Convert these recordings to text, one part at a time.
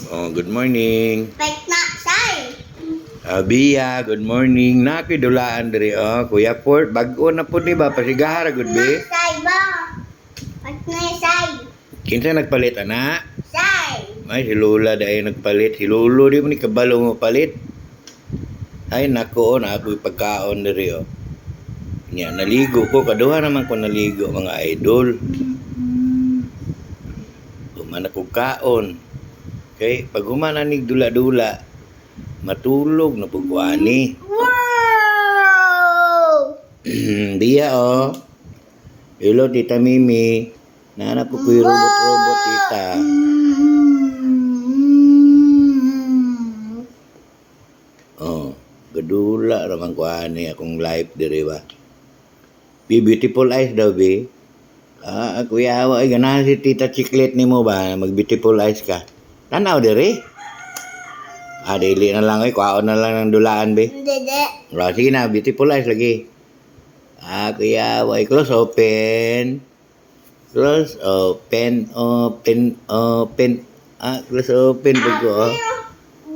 Oh, good morning. Bait na, say. Bia, good morning. Nakidulaan diri Kuya Port, bag-o na po di ba pasigahara good be? Say ba? Bait na, say. Kinsa nagpalit ana? Say. Ay si Lola dahil nagpalit. Si Lolo di mo ni kabalo mo palit. Ay nako, na ako'y pagkaon diri Nya naligo ko kaduha naman ko naligo mga idol. Humana ko kaon. Okay, pag humana nig dula-dula, matulog na pugwani. Wow! Dia hello Tita Mimi. Nahanap ko yung robot-robot tita. Oh, gadula ramang kuani akong live diri ba. Be beautiful eyes daw be. Kuya awa ay ganahan si Tita Chiclet nimo ba mag beautiful eyes ka. Tanaw diri. Dili na lang kuhaon na lang ng dulaan be. Dede. Sige na, beautiful eyes lagi. Kuya awa close open. Close open, open, open. Close open po.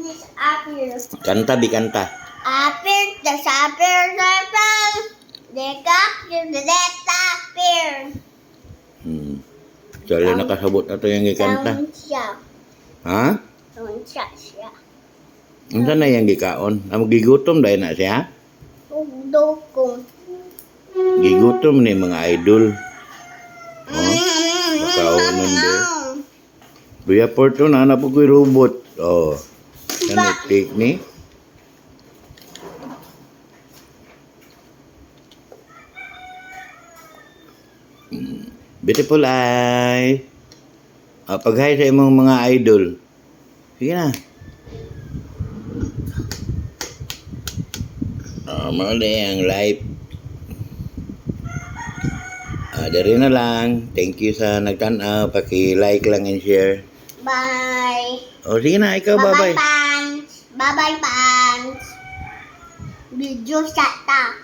This apple. Kanta bi kanta. Apple, the apple, the apple, the apple. Sala nakasabot na to yung ikanta. Sound siya. Ha? Sound siya. Unsa na yung gikaon? Magigutom dahil na siya? Ugdo ko. Gigutom ni mga idol. Makaunan do. Kuya Porto na po ko'y robot. Take ni. Beautiful eye. Pag-hi sa imong mga idol. Sige na. Mali ang live. Dari na lang. Thank you sa nagtanaw. Paki-like lang and share. Bye. Sige na. Ikaw, bye-bye. Bye-bye, pants. Video shut up.